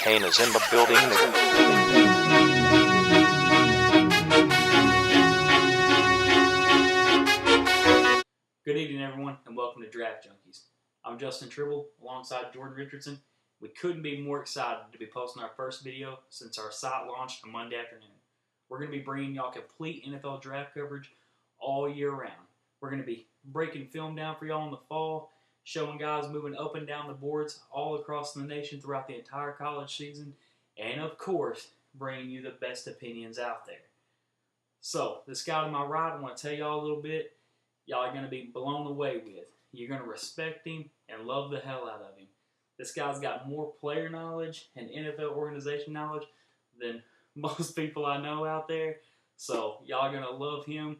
Kane is in the building. Good evening, everyone, and welcome to Draft Junkies. I'm Justin Tribble, alongside Jordan Richardson. We couldn't be more excited to be posting our first video since our site launched on Monday afternoon. We're going to be bringing y'all complete NFL draft coverage all year round. We're going to be breaking film down for y'all in the fall, showing guys moving up and down the boards all across the nation throughout the entire college season, and of course, bringing you the best opinions out there. So, this guy to my right, I want to tell y'all a little bit y'all are going to be blown away with. You're going to respect him and love the hell out of him. This guy's got more player knowledge and NFL organization knowledge than most people I know out there. So, y'all are going to love him.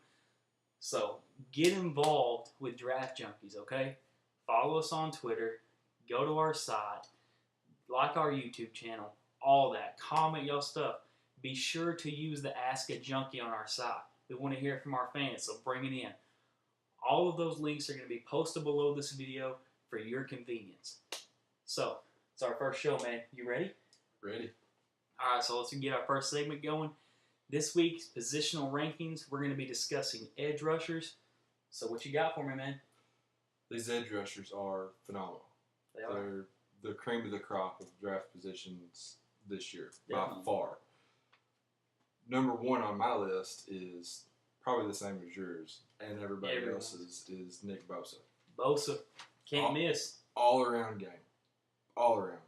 So, get involved with Draft Junkies, okay? Follow us on Twitter. Go to our site. Like our YouTube channel. All that. Comment y'all stuff. Be sure to use the Ask a Junkie on our site. We want to hear from our fans, so bring it in. All of those links are going to be posted below this video for your convenience. So, it's our first show, man. You ready? Ready. All right, so let's get our first segment going. This week's positional rankings, we're going to be discussing edge rushers. So, what you got for me, man? These edge rushers are phenomenal. They're the cream of the crop of draft positions this year, by far. Number one on my list is probably the same as yours, and everybody else's is Nick Bosa. Bosa. Can't miss. All-around game. All around.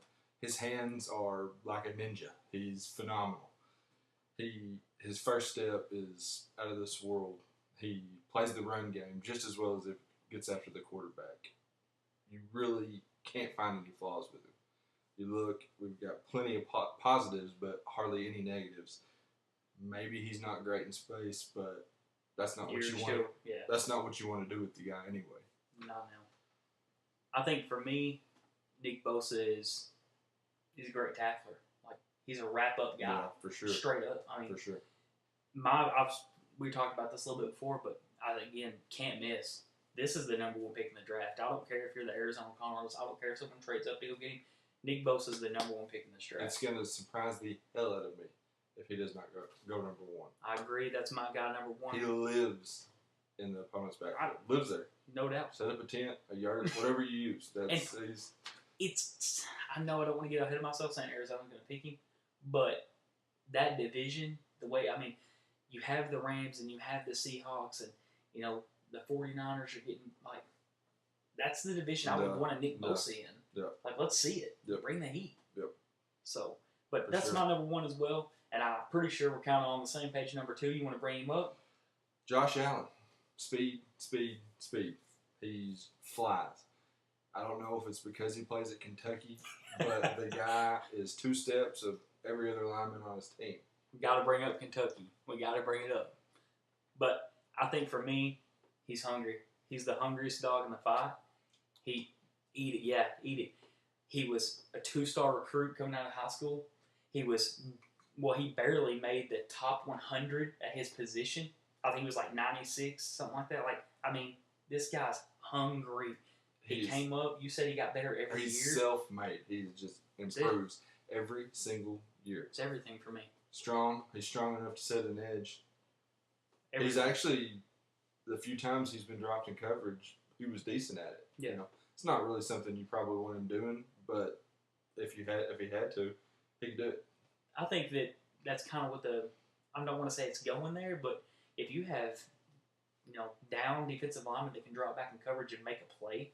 His hands are like a ninja. He's phenomenal. His first step is out of this world. He plays the run game just as well as it gets after the quarterback. You really can't find any flaws with him. You look, we've got plenty of positives, but hardly any negatives. Maybe he's not great in space, but that's not what you want. Yeah. That's not what you want to do with the guy anyway. No. I think for me, Nick Bosa he's a great tackler. Like, he's a wrap-up guy. Yeah, for sure. Straight up. I mean, for sure. We talked about this a little bit before, but again, can't miss. This is the number one pick in the draft. I don't care if you're the Arizona Cardinals. I don't care if someone trades up to go get him. Nick Bosa is the number one pick in this draft. It's going to surprise the hell out of me if he does not go number one. I agree. That's my guy, number one. He lives in the opponent's backfield. Lives there. No doubt. Set up a tent, a yard, whatever you use. I know I don't want to get ahead of myself saying Arizona's going to pick him, but that division, you have the Rams and you have the Seahawks and, the 49ers are getting, that's the division I would want a Nick Bosa in. Yeah. Let's see it. Yep. Bring the heat. Yep. So, but that's my number one as well, and I'm pretty sure we're kind of on the same page. Number two, you want to bring him up? Josh Allen. Speed. He flies. I don't know if it's because he plays at Kentucky, but the guy is two steps of every other lineman on his team. We got to bring up Kentucky. We got to bring it up. But I think for me, he's hungry. He's the hungriest dog in the fight. Eat it. He was a 2-star recruit coming out of high school. He barely made the top 100 at his position. I think he was 96, something like that. This guy's hungry. He came up. You said he got better every year. He's self-made. He just improves every single year. It's everything for me. Strong. He's strong enough to set an edge. He's actually, the few times he's been dropped in coverage, he was decent at it. Yeah. It's not really something you probably want him doing, but if he had to, he could do it. I think that's kind of what I don't want to say it's going there, but if you have, down defensive linemen that can drop back in coverage and make a play,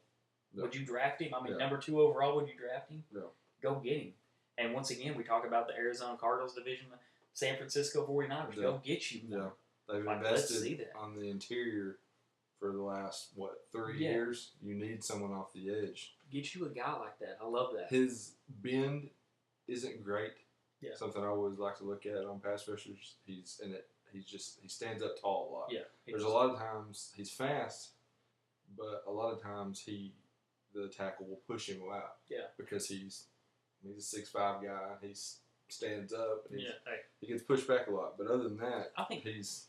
would you draft him? Number 2 overall, would you draft him? No. Go get him. And once again, we talk about the Arizona Cardinals division, the San Francisco 49ers. Yeah. Go get you one. Yeah. They've invested on the interior for the last, 3 years. You need someone off the edge. Get you a guy like that. I love that. His bend isn't great. Yeah. Something I always like to look at on pass rushers. He stands up tall a lot. Yeah. There's a lot of times he's fast, but a lot of times the tackle will push him out. Yeah. Because he's a 6'5" guy. He stands up and he gets pushed back a lot. But other than that, I think he's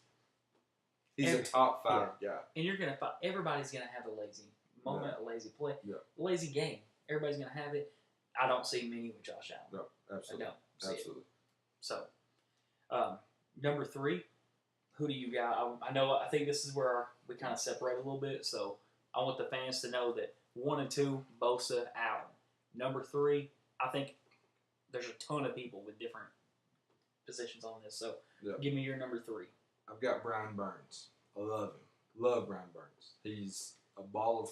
a top 5 guy. And you're gonna find everybody's gonna have a lazy moment, a lazy play, a lazy game. Everybody's gonna have it. I don't see many with Josh Allen. No, Absolutely. I don't see Absolutely. it. So, number 3, who do you got? I think this is where we kind of separate a little bit. So I want the fans to know that 1 and 2, Bosa, Allen. Number 3, I think there's a ton of people with different positions on this. So give me your number 3. I've got Brian Burns. I love him. Love Brian Burns. He's a ball of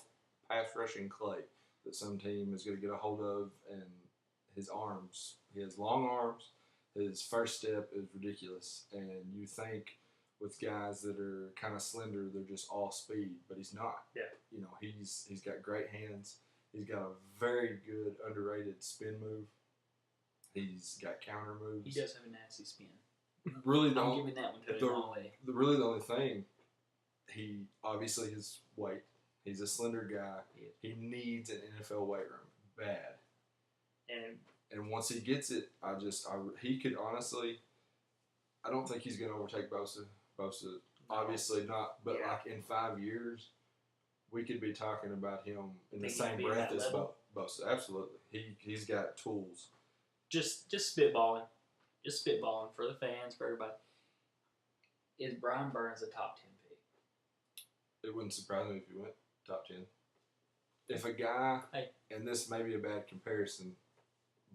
pass rushing clay that some team is going to get a hold of, and his arms. He has long arms. His first step is ridiculous, and you think with guys that are kind of slender, they're just all speed, but he's not. Yeah. You know, he's got great hands. He's got a very good underrated spin move. He's got counter moves. He does have a nasty spin. Really, I'm giving that one to him all day. Really, the only thing, he obviously his weight. He's a slender guy. Yeah. He needs an NFL weight room bad. And once he gets it, he could honestly. I don't think he's going to overtake Bosa. Bosa, obviously not. But like in 5 years, we could be talking about him in the same breath as Bosa. Absolutely, he's got tools. Just spitballing. Just spitballing for the fans, for everybody. Is Brian Burns a top 10 pick? It wouldn't surprise me if he went top 10. If a guy, and this may be a bad comparison,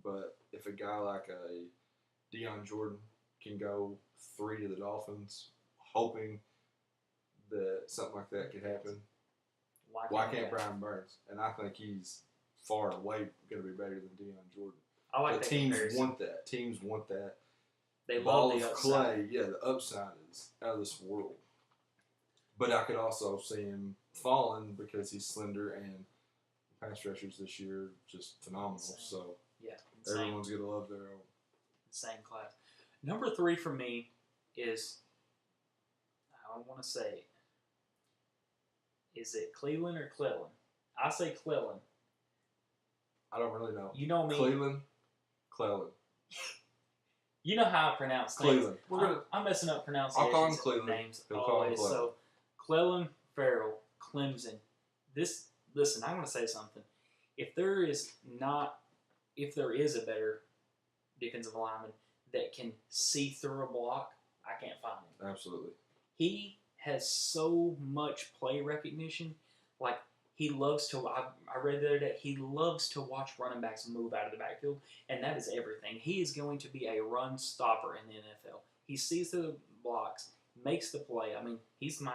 but if a guy like a Deion Jordan can go 3 to the Dolphins, hoping that something like that could happen, why can't Brian Burns? And I think he's far and away going to be better than Deion Jordan. I like but that teams comparison. want that. Teams want that. They ball love the of upside. clay. Yeah, the upside is out of this world. But I could also see him falling because he's slender, and pass rushers this year just phenomenal. Insane. So everyone's going to love their own. Same class. Number 3 for me is, I don't want to say it. Is it Cleveland or Cleveland? I say Cleveland. I don't really know. You know me. Cleveland. You know how I pronounce Cleveland. things. I'm messing up pronunciations. I'll call him Cleveland. Names He'll call him always. So, Cleveland, Farrell, Clemson. Listen, I'm going to say something. If there is a better defensive lineman that can see through a block, I can't find him. Absolutely. He has so much play recognition. Like, he loves to, I read the other day, he loves to watch running backs move out of the backfield, and that is everything. He is going to be a run stopper in the NFL. He sees through the blocks, makes the play. I mean, he's my,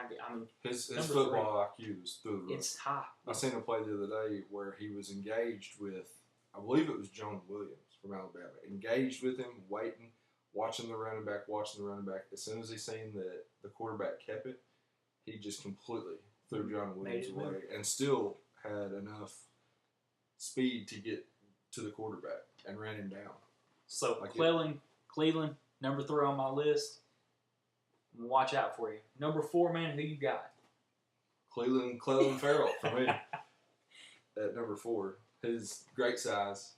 his football IQ is through the roof. It's high. I seen a play the other day where he was engaged with, I believe it was Jonah Williams from Alabama, engaged with him, waiting, watching the running back. As soon as he seen that the quarterback kept it, he just completely threw Jonah Williams away and still had enough speed to get to the quarterback and ran him down. So, Cleveland, number 3 on my list. Watch out for you. Number 4, man, who you got? Cleveland Farrell for me. At number 4. His great size.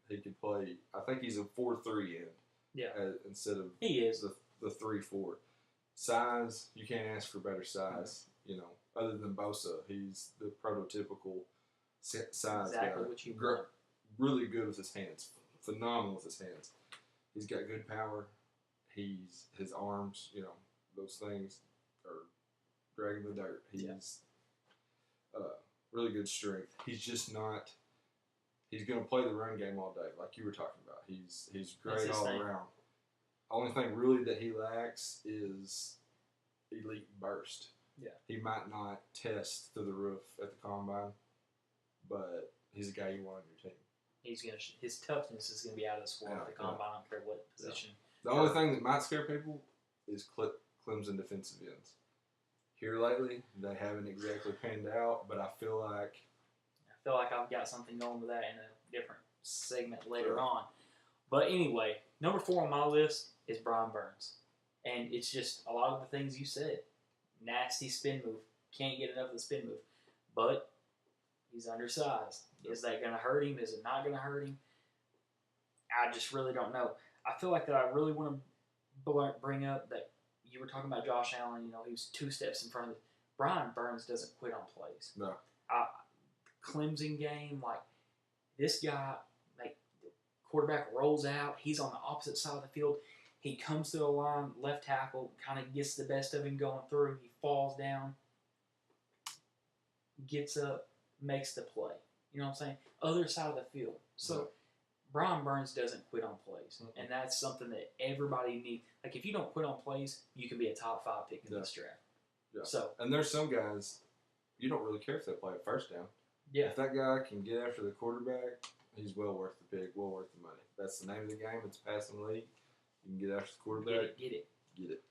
He could play, I think he's a 4-3 end. Yeah. Instead of he is the 3-4. Size, you can't ask for better size. You know, other than Bosa, he's the prototypical size guy. What you want. Really good with his hands. Phenomenal with his hands. He's got good power. His arms, you know, those things are dragging the dirt. He's really good strength. He's just not. He's going to play the run game all day, like you were talking about. He's great all around. Only thing really that he lacks is elite burst. Yeah. He might not test through the roof at the combine, but he's a guy you want on your team. His toughness is going to be out of this world at the combine. I don't care what position. The only thing that might scare people is Clemson defensive ends. Here lately, they haven't exactly panned out, but I feel like I've got something going with that in a different segment later on. But anyway, number 4 on my list is Brian Burns. And it's just a lot of the things you said. Nasty spin move. Can't get enough of the spin move. But he's undersized. Is that going to hurt him? Is it not going to hurt him? I just really don't know. I feel like that I really want to bring up that you were talking about Josh Allen. You know, he was 2 steps in front of it. Brian Burns doesn't quit on plays. No. Clemson game, like, this guy, like, quarterback rolls out. He's on the opposite side of the field. He comes to the line, left tackle, kind of gets the best of him going through. He falls down, gets up, makes the play. You know what I'm saying? Other side of the field. So Brian Burns doesn't quit on plays, and that's something that everybody needs. Like, if you don't quit on plays, you can be a top 5 pick in this draft. Yeah. So, and there's some guys you don't really care if they play at first down. Yeah. If that guy can get after the quarterback, he's well worth the pick, well worth the money. That's the name of the game. It's a passing league. You can get after the quarterback. Get it.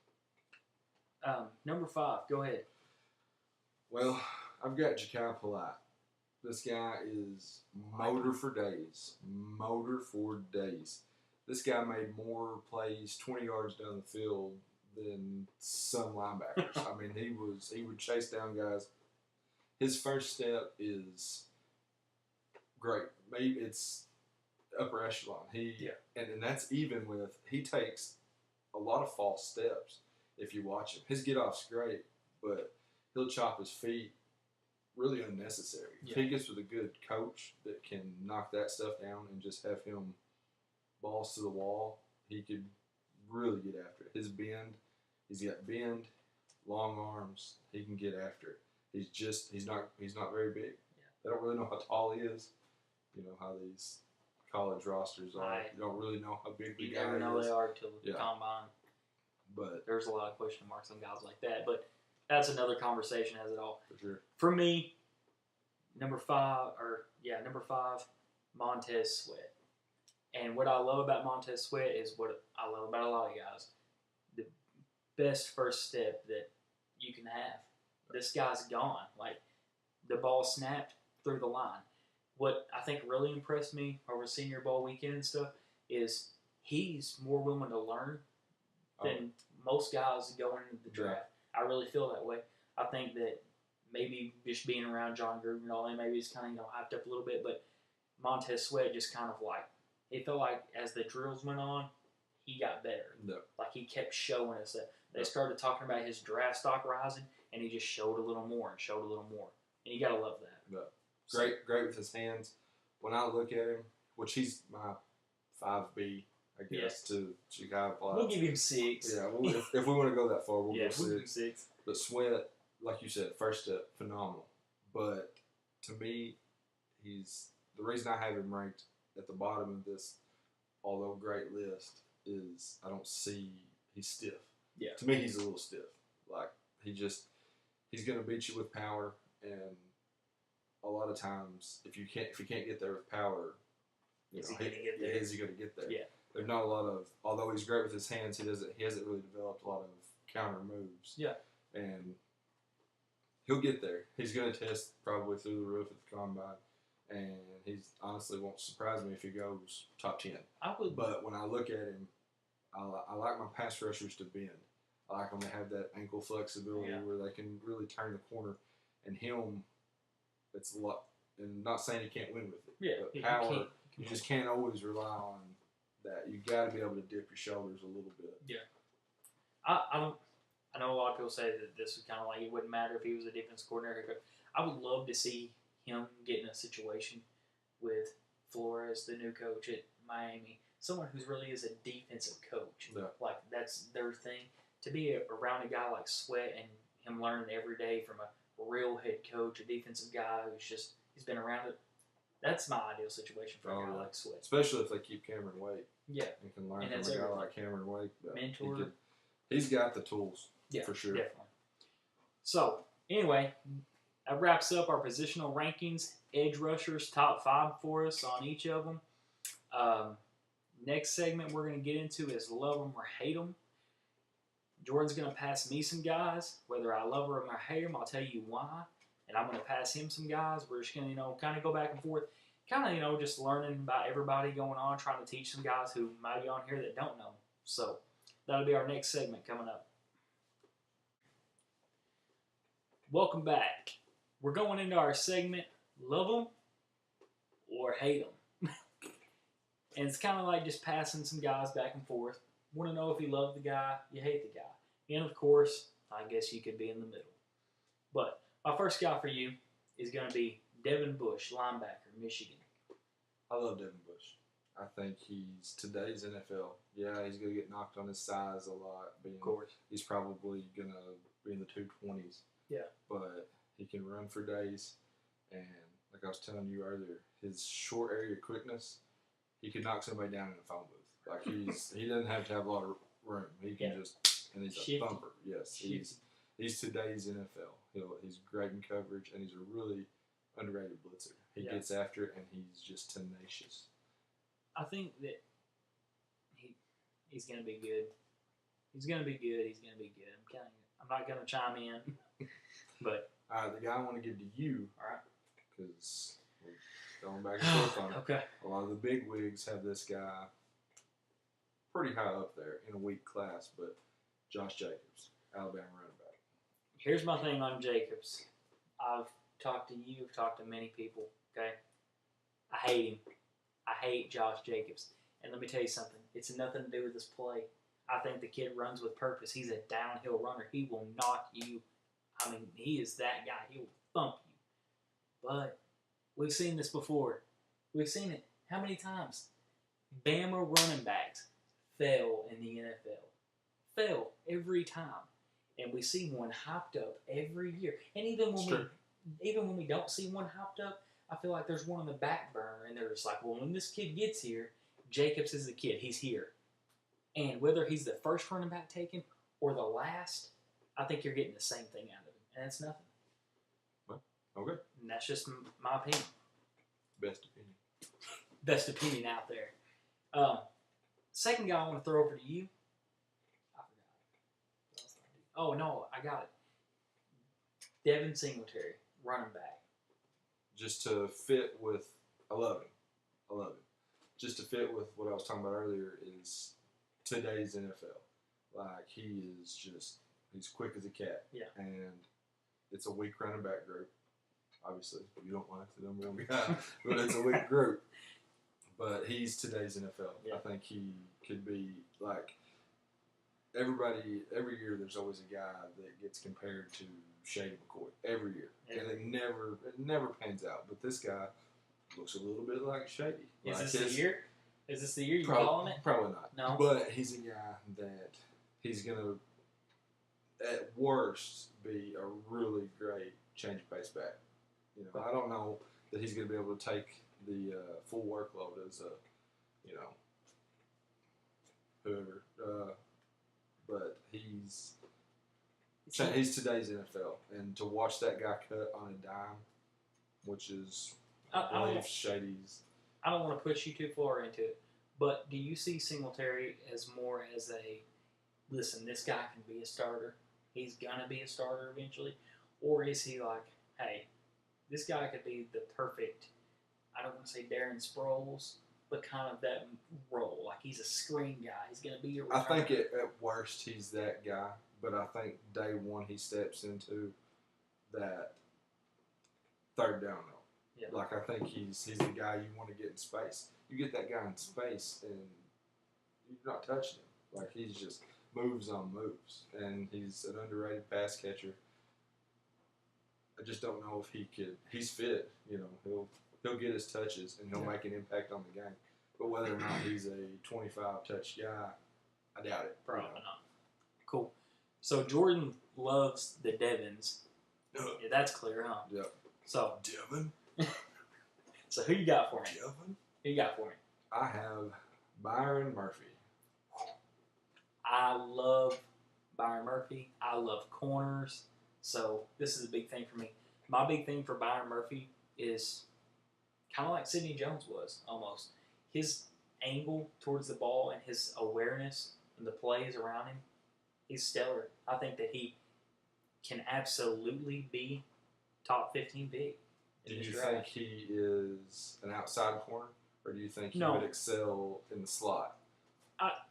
Number 5, go ahead. Well, I've got Ja'Kai Polite. This guy is motor for days. This guy made more plays 20 yards down the field than some linebackers. I mean, he would chase down guys. His first step is great. Maybe it's upper echelon. And that's even with, he takes a lot of false steps if you watch him. His get-off's great, but he'll chop his feet really unnecessary. Yeah. If he gets with a good coach that can knock that stuff down and just have him balls to the wall, he could really get after it. His bend, he's got bend, long arms. He can get after it. He's not very big. Yeah. They don't really know how tall he is. You know how these college rosters are. You don't really know how big the guy is. You never know they are till the combine. But there's a lot of question marks on guys like that. But that's another conversation, as it all. For sure. For me, number 5, Montez Sweat. And what I love about Montez Sweat is what I love about a lot of guys. The best first step that you can have. This guy's gone. Like, the ball snapped through the line. What I think really impressed me over Senior Bowl weekend and stuff is he's more willing to learn than most guys going into the draft. I really feel that way. I think that maybe just being around John Gruden and all that, maybe he's kind of hyped up a little bit, but Montez Sweat just kind of like, it felt like as the drills went on, he got better. No. Like, he kept showing us that. They started talking about his draft stock rising, and he just showed a little more and showed a little more. And you got to love that. No. Great with his hands. When I look at him, which he's my 5B, I guess, to Ja'Kai Polite. We'll give him 6. Yeah, if we want to go that far, we'll go 6. We'll do 6. But Sweat, like you said, first step, phenomenal. But to me, the reason I have him ranked at the bottom of this, although great list, is I don't see he's stiff. Yeah. To me, he's a little stiff. Like, he's going to beat you with power, and a lot of times, if you can't get there with power, is he going to get there? Is he going to get there? Yeah. There's not a lot of, although he's great with his hands, he hasn't really developed a lot of counter moves. Yeah. And he'll get there. He's going to test probably through the roof at the combine, and he's honestly won't surprise me if he goes top 10. But when I look at him, I like my pass rushers to bend. I like them to have that ankle flexibility where they can really turn the corner. And him, it's a lot. And not saying he can't win with it. Yeah, but power, you just can't always rely on that. You got to be able to dip your shoulders a little bit. Yeah. I know a lot of people say that this was kind of like it wouldn't matter if he was a defense coordinator. I would love to see him get in a situation with Flores, the new coach at Miami, someone who really is a defensive coach. Yeah. Like, that's their thing. To be around a guy like Sweat and him learning every day from a real head coach, a defensive guy who's been around it, that's my ideal situation for a guy like Sweat. Especially if they keep Cameron Wake. Yeah. And can learn from a guy like Cameron Wake. Mentor. He's got the tools. Yeah, for sure. Definitely. So, anyway, that wraps up our positional rankings. Edge rushers, top 5 for us on each of them. Next segment we're going to get into is love them or hate them. Jordan's going to pass me some guys. Whether I love them or hate them, I'll tell you why. And I'm going to pass him some guys. We're just going to, kind of go back and forth. Kind of, just learning about everybody going on, trying to teach some guys who might be on here that don't know. So, that'll be our next segment coming up. Welcome back. We're going into our segment, love them or hate them. And it's kind of like just passing some guys back and forth. Want to know if you love the guy, you hate the guy. And of course, I guess you could be in the middle. But my first guy for you is going to be Devin Bush, linebacker, Michigan. I love Devin Bush. I think he's today's NFL. Yeah, he's going to get knocked on his size a lot. Of course. He's probably going to be in the 220s. Yeah. But he can run for days. And like I was telling you earlier, his short area quickness, he could knock somebody down in a phone booth. Like he doesn't have to have a lot of room. He can just, and he's a thumper. Yes, he's today's NFL. He's great in coverage, and he's a really underrated blitzer. He gets after it, and he's just tenacious. I think that he's going to be good. He's going to be good. He's going to be good. I'm not going to chime in, but all right, the guy I want to give to you. All right. Because we're going back and forth on it. Okay. A lot of the big wigs have this guy pretty high up there in a weak class, but Josh Jacobs, Alabama running back. Here's my thing on Jacobs. I've talked to you. I've talked to many people. Okay. I hate him. I hate Josh Jacobs. And let me tell you something. It's nothing to do with this play. I think the kid runs with purpose. He's a downhill runner. He will knock you. I mean, he is that guy. He will thump you. But we've seen this before. We've seen it. How many times? Bama running backs fail in the NFL. Fail every time. And we see one hopped up every year. And even when we don't see one hopped up, I feel like there's one on the back burner. And they're just like, well, when this kid gets here, Jacobs is the kid. He's here. And whether he's the first running back taken or the last, I think you're getting the same thing out of him. And it's nothing. Okay. And that's just my opinion. Best opinion. Best opinion out there. Second guy I want to throw over to you. I forgot. Oh, no, I got it. Devin Singletary, running back. Just to fit with, I love him. Just to fit with what I was talking about earlier is today's NFL. Like, he's quick as a cat. Yeah. And it's a weak running back group. Obviously, you don't like the number one guy, but it's a weak group. But he's today's NFL. Yeah. I think he could be like everybody. Every year, there's always a guy that gets compared to Shady McCoy every year, and it never pans out. But this guy looks a little bit like Shady. Is this the year? Is this the year you're calling it? Probably not. No. But he's a guy that he's gonna, at worst, be a really great change of pace back. You know, I don't know that he's going to be able to take the full workload as whoever. But he's today's NFL, and to watch that guy cut on a dime, which is I believe Shady's. I don't want to push you too far into it, but do you see Singletary as more as a listen? This guy can be a starter. He's gonna be a starter eventually, or is he like, hey? This guy could be the perfect, I don't want to say Darren Sproles, but kind of that role. Like he's a screen guy. He's going to be your returner. I think at worst he's that guy, but I think day one he steps into that third down role. Yeah. Like I think he's the guy you want to get in space. You get that guy in space and you're not touching him. Like he's just moves on moves. And he's an underrated pass catcher. I just don't know if he could. He's fit, you know. He'll get his touches and he'll make an impact on the game. But whether or not he's a 25-touch guy, I doubt it. Probably not. Cool. So Jordan loves the Devins. Yeah, that's clear, huh? Yep. So Devin. So who you got for me? Devin. Who you got for me? I have Byron Murphy. I love Byron Murphy. I love corners. So this is a big thing for me. My big thing for Byron Murphy is kind of like Sidney Jones was, almost. His angle towards the ball and his awareness and the plays around him, he's stellar. I think that he can absolutely be top 15 big. Do you think he is an outside corner, or do you think he would excel in the slot?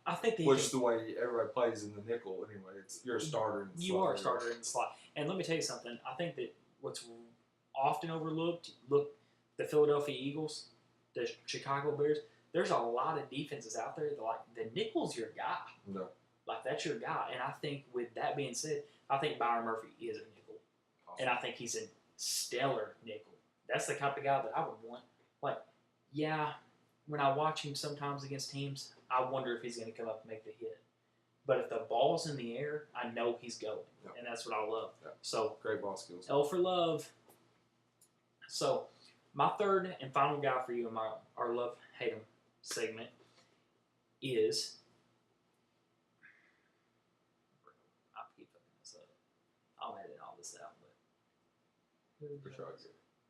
I think that which is the way everybody plays in the nickel anyway. You're a starter in the slot. You are a starter in the slot. And let me tell you something. I think that what's often overlooked, look, the Philadelphia Eagles, the Chicago Bears, there's a lot of defenses out there that, like, the nickel's your guy. No. Like, that's your guy. And I think with that being said, I think Byron Murphy is a nickel. Awesome. And I think he's a stellar nickel. That's the type of guy that I would want. Like, yeah, when I watch him sometimes against teams, I wonder if he's going to come up and make the hit. But if the ball's in the air, I know he's going, and that's what I love. Yep. So great ball skills. L for love. So my third and final guy for you in our love hate him segment is. I keep fucking this up. I'll edit all this out, but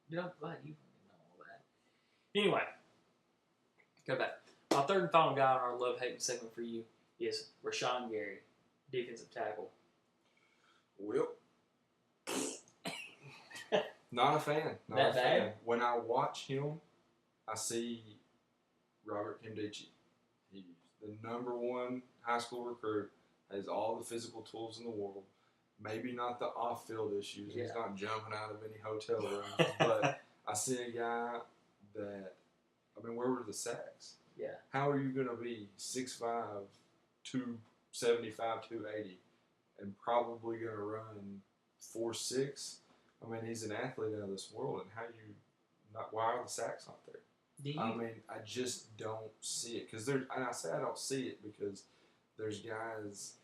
dude, I'm glad you know all that. Anyway, go back. My third and final guy in our love hate segment for you is Rashawn Gary, defensive tackle. Well, not a fan. Not That a bad? fan. When I watch him, I see Robert Kimdichie. He's the #1 high school recruit. Has all the physical tools in the world. Maybe not the off-field issues. Yeah. He's not jumping out of any hotel room. But I see a guy that, I mean, where were the sacks? Yeah. How are you going to be 6'5", 275, 280, and probably going to run 4.6? I mean, he's an athlete out of this world, and why are the sacks not there? I mean, I just don't see it. And I say I don't see it because there's guys,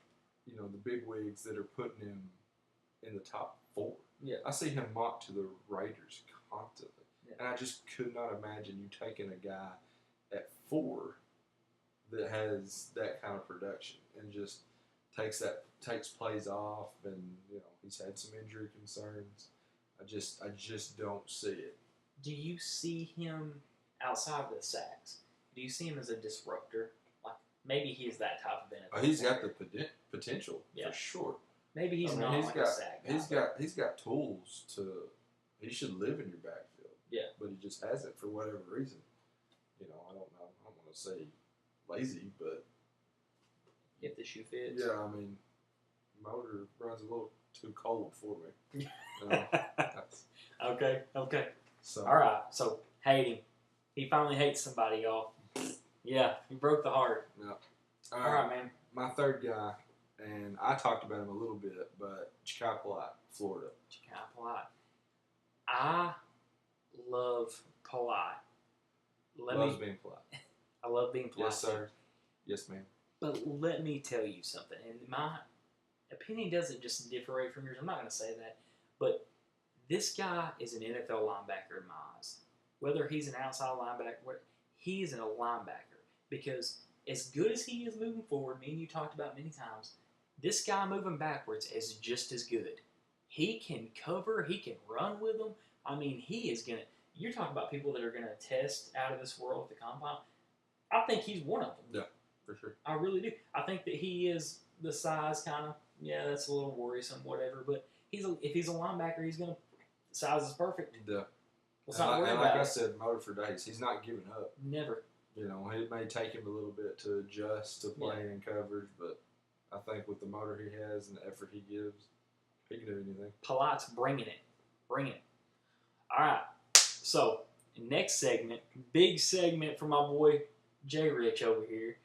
you know, the big wigs that are putting him in the top 4. Yeah. I see him mocked to the Raiders constantly. Yeah. And I just could not imagine you taking a guy at 4 that has that kind of production and just takes plays off, and you know he's had some injury concerns. I just don't see it. Do you see him outside of the sacks? Do you see him as a disruptor? Like maybe he's that type of NFL. He's got the potential for sure. Maybe he's not he's like got, a sack guy. He's got tools to. He should live in your backfield. Yeah, but he just hasn't for whatever reason. You know, I don't know. I don't want to say lazy, but if the shoe fits. Yeah, I mean, motor runs a little too cold for me. Okay. So all right. So hate him. He finally hates somebody, y'all. Yeah, he broke the heart. Yeah. All right, man. My third guy, and I talked about him a little bit, but Chikai Polite, Florida. Chikai Polite. I love Polite. Loves being polite. I love being polite. Yes, sir. Yes, ma'am. But let me tell you something, and my opinion doesn't just differ from yours. I'm not going to say that, but this guy is an NFL linebacker in my eyes. Whether he's an outside linebacker, he is a linebacker because as good as he is moving forward, me and you talked about many times, this guy moving backwards is just as good. He can cover. He can run with them. I mean, he is going to – you're talking about people that are going to test out of this world with the combine. I think he's one of them. Yeah, for sure. I really do. I think that he is the size kind of, that's a little worrisome, whatever. But if he's a linebacker, he's going to – size is perfect. Yeah. Let's not worry about it. Like I said, motor for days. He's not giving up. Never. You know, it may take him a little bit to adjust to playing in coverage, but I think with the motor he has and the effort he gives, he can do anything. Polite's bringing it. All right. So, next segment, big segment for my boy J. Rich over here.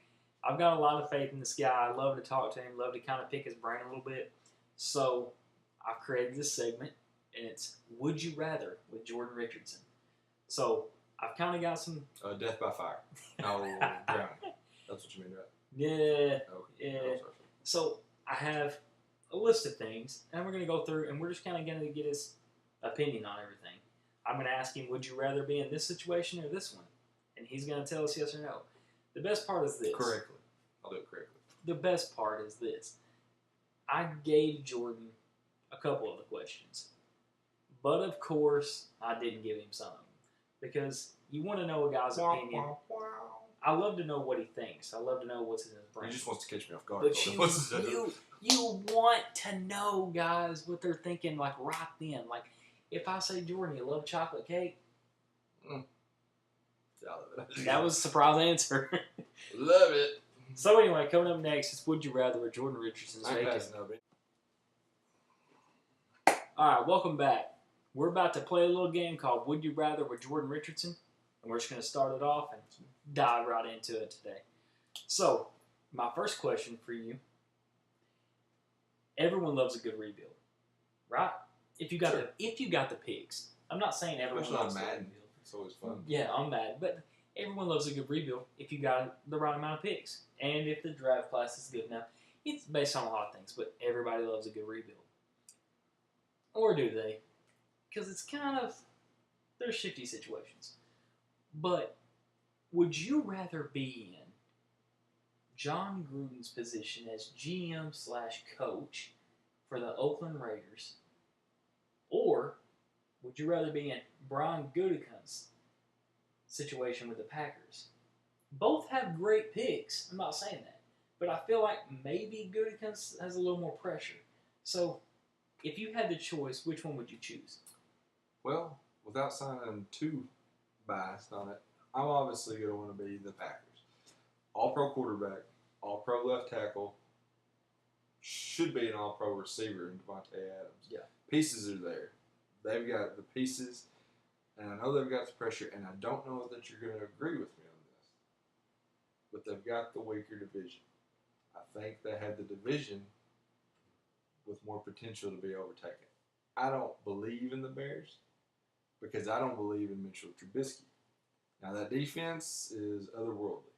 I've got a lot of faith in this guy. I love to talk to him, love to kind of pick his brain a little bit. So, I've created this segment, and it's Would You Rather with Jordan Richardson. So, I've kind of got some... Death by fire. No, drowning. That's what you mean, right? Yeah. Okay. Yeah. So, I have a list of things, and we're going to go through, and we're just kind of going to get his opinion on everything. I'm going to ask him, would you rather be in this situation or this one? And he's going to tell us yes or no. The best part is this. Correctly. I'll do it correctly. The best part is this. I gave Jordan a couple of the questions. But, of course, I didn't give him some. Because you want to know a guy's opinion. I love to know what he thinks. I love to know what's in his brain. He just wants to catch me off guard. But you want to know, guys, what they're thinking, like, right then. Like, if I say, Jordan, you love chocolate cake? That was a surprise answer. Love it. So anyway, coming up next is Would You Rather with Jordan Richardson's Bacon. Alright, welcome back. We're about to play a little game called Would You Rather with Jordan Richardson. And we're just going to start it off and dive right into it today. So, my first question for you. Everyone loves a good rebuild. Right? If you got the pigs. I'm not saying everyone loves a rebuild. It's always fun. Yeah, I'm mad. But everyone loves a good rebuild if you got the right amount of picks. And if the draft class is good enough. It's based on a lot of things, but everybody loves a good rebuild. Or do they? Because it's kind of, they're shifty situations. But would you rather be in John Gruden's position as GM/coach for the Oakland Raiders, or would you rather be in Brian Gutekunst's situation with the Packers? Both have great picks. I'm not saying that. But I feel like maybe Gutekunst has a little more pressure. So, if you had the choice, which one would you choose? Well, without sounding too biased on it, I'm obviously going to want to be the Packers. All-pro quarterback, all-pro left tackle, should be an all-pro receiver in Devontae Adams. Yeah. Pieces are there. They've got the pieces, and I know they've got the pressure, and I don't know that you're going to agree with me on this, but they've got the weaker division. I think they have the division with more potential to be overtaken. I don't believe in the Bears because I don't believe in Mitchell Trubisky. Now, that defense is otherworldly.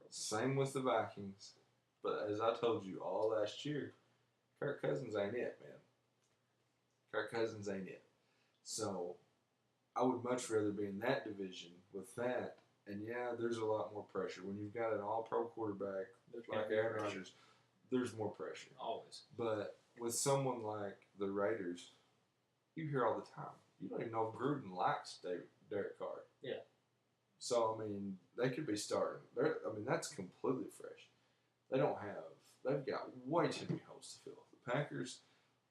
Same with the Vikings. But as I told you all last year, Kirk Cousins ain't it, man. Kirk Cousins ain't it. So, I would much rather be in that division with that. And, yeah, there's a lot more pressure. When you've got an all-pro quarterback like Aaron Rodgers, there's more pressure. Always. But with someone like the Raiders, you hear all the time, you don't even know if Gruden likes Derek Carr. Yeah. So, I mean, they could be starting. That's completely fresh. They've got way too many holes to fill. The Packers,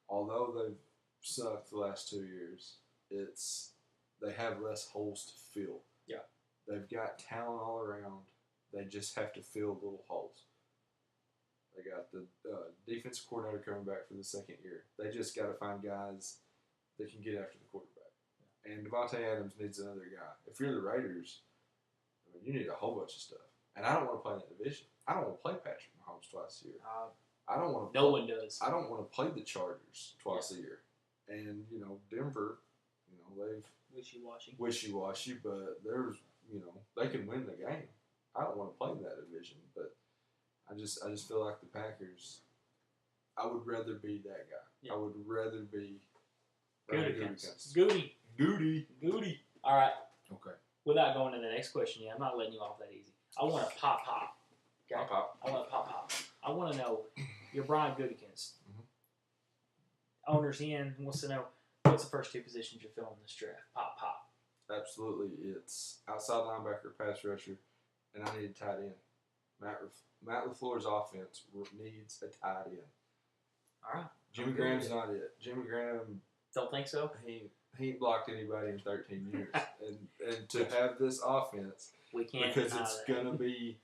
although they've sucked the last 2 years, they have less holes to fill. Yeah. They've got talent all around. They just have to fill little holes. They got the defensive coordinator coming back for the second year. They just got to find guys that can get after the quarterback. Yeah. And Devontae Adams needs another guy. If you're the Raiders, you need a whole bunch of stuff. And I don't want to play in that division. I don't want to play Patrick Mahomes twice a year. I don't want to. No one does. I don't want to play the Chargers twice a year. And Denver, they've wishy-washy, but there's they can win the game. I don't want to play in that division, but I just feel like the Packers. I would rather be that guy. Yeah. I would rather be Goody. All right. Okay. Without going to the next question yet, I'm not letting you off that easy. I want to pop. Okay? Pop. I want to pop. I want to know, you're Brian Gutekunst. Mm-hmm. Owner's in wants to know, what's the first two positions you're filling this draft? Pop. Absolutely. It's outside linebacker, pass rusher, and I need a tight end. Matt LaFleur's offense needs a tight end. All right. Jimmy Graham's not it. Jimmy Graham... Don't think so? He ain't blocked anybody in 13 years. and to have this offense, we can't because it's going to be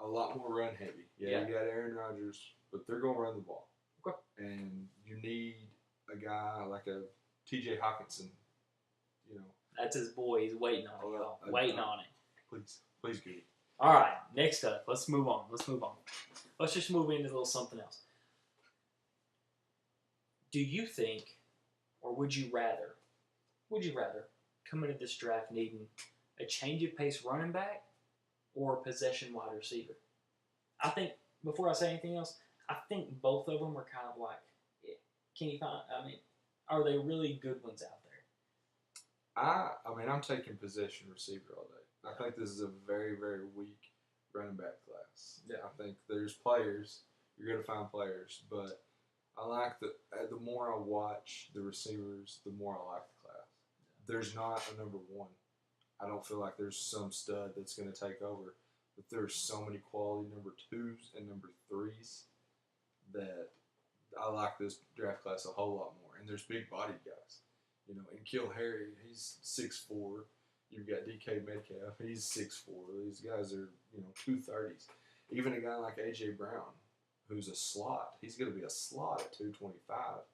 a lot more run heavy. Yeah, you got Aaron Rodgers, but they're going to run the ball. Okay. And you need a guy like a T.J. Hawkinson, That's his boy. He's waiting on it, y'all. Waiting on it. Please get it. All right, next up. Let's move on. Let's just move into a little something else. Do you think, or would you rather come into this draft needing a change of pace running back or a possession wide receiver? I think, before I say anything else, I think both of them are kind of like, can you find, are they really good ones out there? I'm taking possession receiver all day. I think this is a very, very weak running back class. Yeah. I think there's players, you're going to find players, but I like the more I watch the receivers, the more I like the class. There's not a number one. I don't feel like there's some stud that's going to take over, but there's so many quality number twos and number threes that I like this draft class a whole lot more. And there's big bodied guys. And Kill Harry, he's 6'4". You've got DK Metcalf, he's 6'4". These guys are, 230s. Even a guy like A.J. Brown, who's a slot, he's going to be a slot at 225.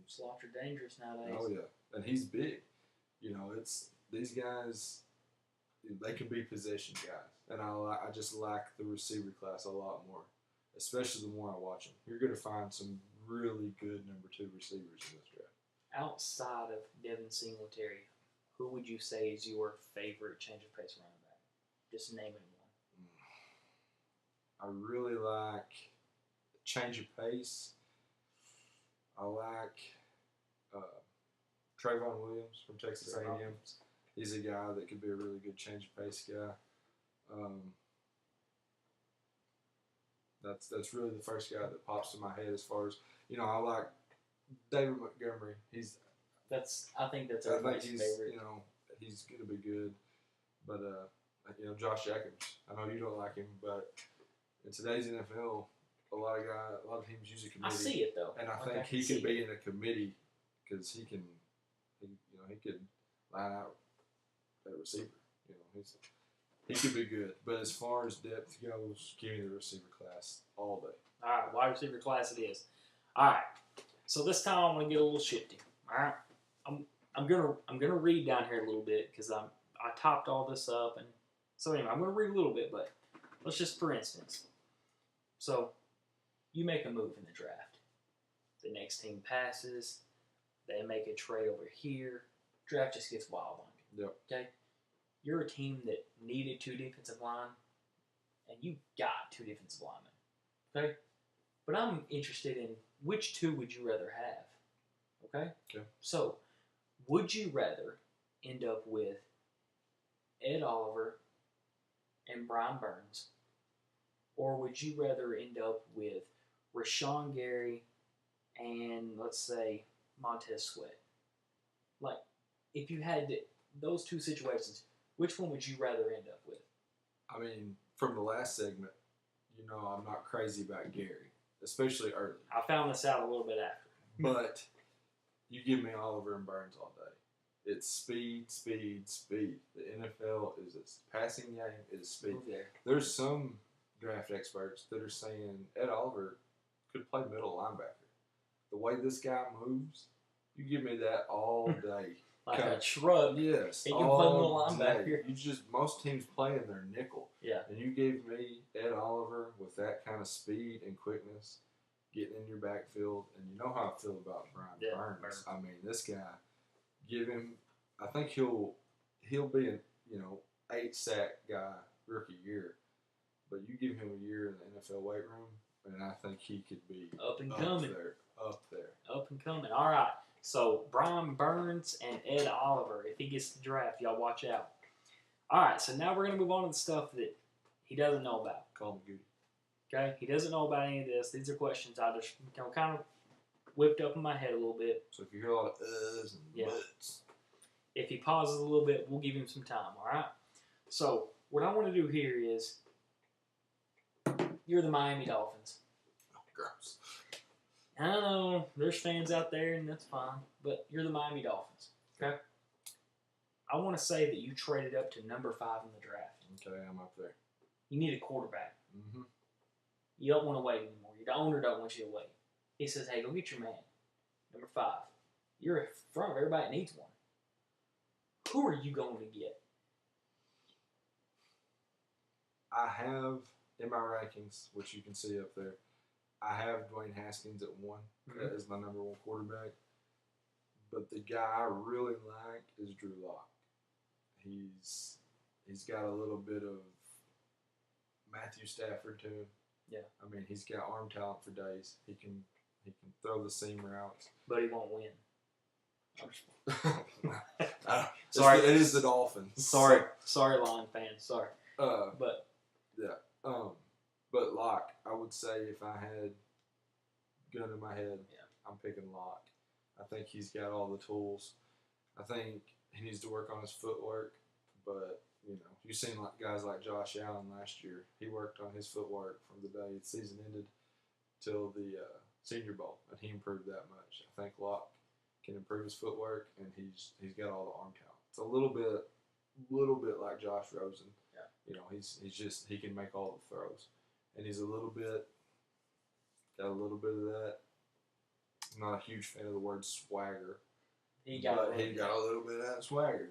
Slots are dangerous nowadays. Oh, yeah. And he's big. It's these guys, they can be possession guys. And I just like the receiver class a lot more, especially the more I watch them. You're going to find some really good number two receivers in this draft. Outside of Devin Singletary, who would you say is your favorite change of pace running back? Just naming one. I really like change of pace. I like Trayvon Williams from Texas A&M. He's a guy that could be a really good change of pace guy. That's really the first guy that pops to my head as far as, I like David Montgomery. I think that's everybody's favorite. He's going to be good. But, Josh Jacobs, I know you don't like him, but in today's NFL, a lot of teams use a committee. I see it, though. And I think he could be in a committee because he could line out a receiver. He could be good. But as far as depth goes, give me the receiver class all day. All right, wide receiver class it is. All right, so this time I'm gonna get a little shifty. All right, I'm gonna read down here a little bit because I topped all this up, and so anyway, I'm gonna read a little bit, but let's just for instance. So you make a move in the draft. The next team passes. They make a trade over here. Draft just gets wild on you. Yep. Okay. You're a team that needed 2 defensive line, and you got 2 defensive linemen. Okay? But I'm interested in which 2 would you rather have? Okay? Okay. So, would you rather end up with Ed Oliver and Brian Burns, or would you rather end up with Rashawn Gary and, let's say, Montez Sweat? Like, if you had those 2 situations, which one would you rather end up with? I mean, from the last segment, I'm not crazy about Gary, especially early. I found this out a little bit after. But you give me Oliver and Burns all day. It's speed, speed, speed. The NFL is a passing game. It is speed. There's some draft experts that are saying Ed Oliver could play middle linebacker. The way this guy moves, you give me that all day. Like a shrug. Yes. He can play middle linebacker. Most teams play in their nickel. Yeah. And you gave me Ed Oliver with that kind of speed and quickness, getting in your backfield, and you know how I feel about Brian Burns. I mean, this guy, give him. I think he'll be a 8-sack guy rookie year, but you give him a year in the NFL weight room, and I think he could be up and coming. Up there. Up and coming. All right. So, Brian Burns and Ed Oliver, if he gets the draft, y'all watch out. All right, so now we're going to move on to the stuff that he doesn't know about. Call me Goody. Okay? He doesn't know about any of this. These are questions I just kind of whipped up in my head a little bit. So, if you hear a lot of uhs and buts. If he pauses a little bit, we'll give him some time, all right? So, what I want to do here is, you're the Miami Dolphins. Oh, gross. I know there's fans out there, and that's fine, but you're the Miami Dolphins, okay? I want to say that you traded up to number 5 in the draft. Okay, I'm up there. You need a quarterback. Mm-hmm. You don't want to wait anymore. Your owner don't want you to wait. He says, hey, go get your man. Number 5. You're in front of everybody that needs one. Who are you going to get? I have, in my rankings, which you can see up there, I have Dwayne Haskins at 1 as my number 1 quarterback. But the guy I really like is Drew Lock. He's got a little bit of Matthew Stafford to him. Yeah. I mean, he's got arm talent for days. He can throw the seam routes. But he won't win. Sorry, it is the Dolphins. Sorry, Lion fans. Sorry. But Locke, I would say if I had gun in my head, I'm picking Locke. I think he's got all the tools. I think he needs to work on his footwork, but you've seen guys like Josh Allen last year. He worked on his footwork from the day the season ended till the Senior Bowl, and he improved that much. I think Locke can improve his footwork, and he's got all the arm talent. It's a little bit like Josh Rosen. Yeah. He can make all the throws, and he's got a little bit of that. I'm not a huge fan of the word swagger. He got a little bit of that swagger,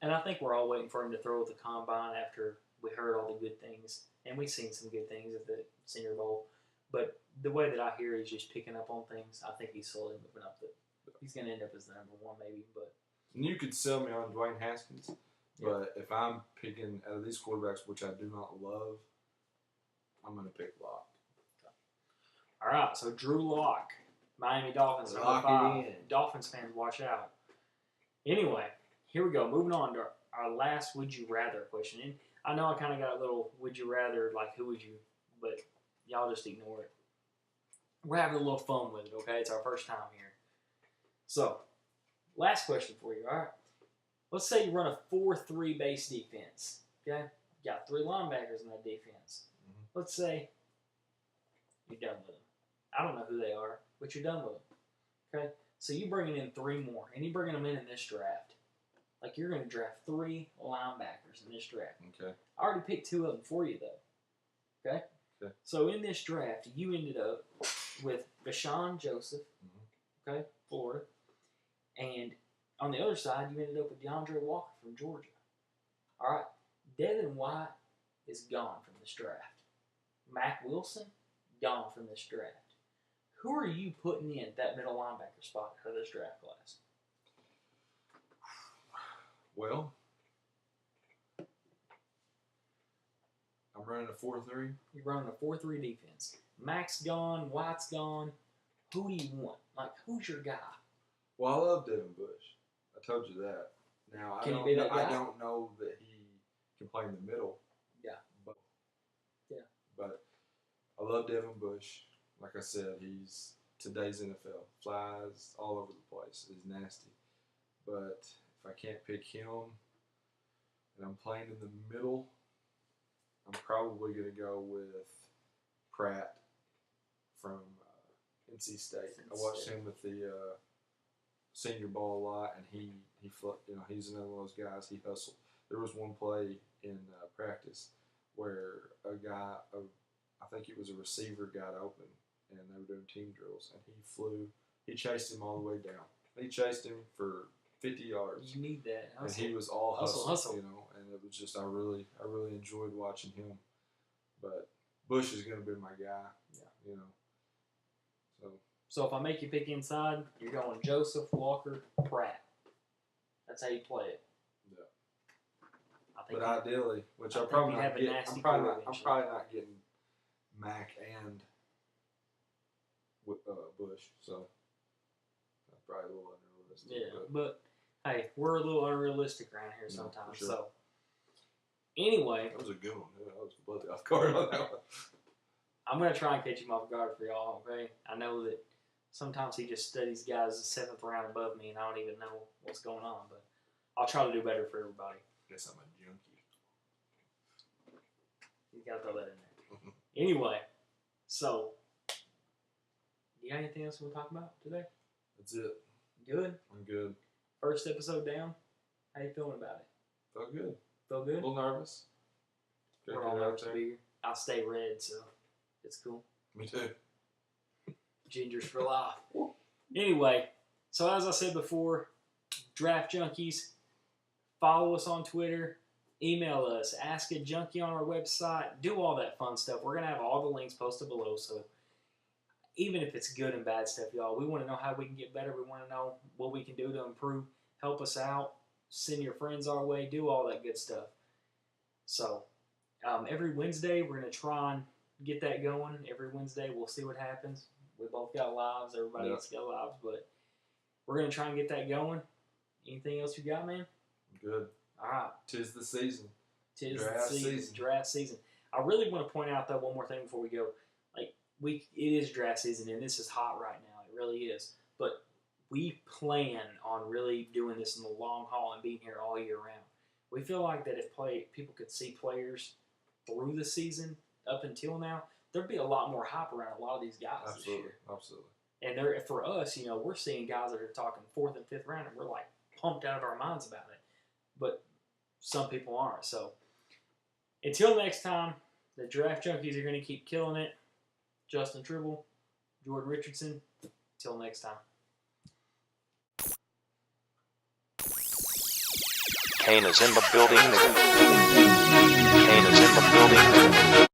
And I think we're all waiting for him to throw at the combine after we heard all the good things, and we've seen some good things at the Senior Bowl. But the way that I hear he's just picking up on things, I think he's slowly moving up. He's going to end up as the number 1 maybe. But and you could sell me on Dwayne Haskins, But if I'm picking out of these quarterbacks, which I do not love, I'm going to pick Locke. All right, so Drew Lock, Miami Dolphins, Lock number 5. it in. Dolphins fans, watch out. Anyway, here we go. Moving on to our last Would You Rather question. And I know I kind of got a little Would You Rather, like who would you, but y'all just ignore it. We're having a little fun with it, okay? It's our first time here. So, last question for you, all right? Let's say you run a 4-3 base defense, okay? You got 3 linebackers in that defense. Mm-hmm. Let's say you're done with them. I don't know who they are, but you're done with them, okay? So you're bringing in 3 more, and you're bringing them in this draft. Like, you're going to draft 3 linebackers in this draft. Okay. I already picked 2 of them for you, though, okay? Okay. So in this draft, you ended up with Bashan Joseph, okay, Florida, and on the other side, you ended up with DeAndre Walker from Georgia. All right, Devin White is gone from this draft. Mac Wilson, gone from this draft. Who are you putting in that middle linebacker spot for this draft class? Well, I'm running a 4-3. You're running a 4-3 defense. Mac's gone, White's gone. Who do you want? Like, who's your guy? Well, I love Devin Bush. I told you that. Now, Can he be that guy? I don't know that he can play in the middle. Yeah. But I love Devin Bush. Like I said, he's today's NFL. Flies all over the place. He's nasty. But if I can't pick him and I'm playing in the middle, I'm probably going to go with Pratt from NC State. I watched him with the Senior Bowl a lot, and he's another one of those guys. He hustled. There was one play in practice where a guy, I think it was a receiver, got open, and they were doing team drills, and he flew. He chased him all the way down. He chased him for 50 yards. You need that. And he was all hustle. you know, and it was just I really enjoyed watching him. But Bush is going to be my guy. Yeah. You know. So if I make you pick inside, you're going Joseph, Walker, Pratt. That's how you play it. Yeah. I think But ideally, which I I'm think probably you not have a getting, nasty I'm probably core not getting Mac and Bush. So that's probably a little unrealistic. Yeah, but hey, we're a little unrealistic around here Yeah, sometimes. for sure. So anyway, That was a good one. Yeah, I was completely off guard on that one. I'm going to try and catch him off guard for y'all, okay? I know that sometimes he just studies guys the 7th round above me, and I don't even know what's going on, but I'll try to do better for everybody. Guess I'm a junkie. You got to throw that in there. Anyway, so, you got anything else we'll talk about today? That's it. Good? I'm good. First episode down? How you feeling about it? Felt good. Feel A good? little nervous. We're all nervous to be here. I'll stay red, so it's cool. Me too. Gingers for life. Anyway, so as I said before, Draft Junkies, follow us on Twitter, email us, ask a junkie on our website, do all that fun stuff. We're going to have all the links posted below, so even if it's good and bad stuff, y'all, we want to know how we can get better. We want to know what we can do to improve. Help us out. Send your friends our way. Do all that good stuff. So, every Wednesday, we're going to try and get that going. Every Wednesday, we'll see what happens. We both got lives. Everybody else got lives, but we're going to try and get that going. Anything else you got, man? Good. All right. Tis the season. Tis Draft the season. Draft season. I really want to point out, though, one more thing before we go. Like, it is draft season, and this is hot right now. It really is. But we plan on really doing this in the long haul and being here all year round. We feel like that if people could see players through the season up until now, there'd be a lot more hype around a lot of these guys this year. Absolutely. And for us, we're seeing guys that are talking 4th and 5th round, and we're like pumped out of our minds about it. But some people aren't. So until next time, the Draft Junkies are going to keep killing it. Justin Tribble, Jordan Richardson. Until next time. Kane is in the building. Kane is in the building.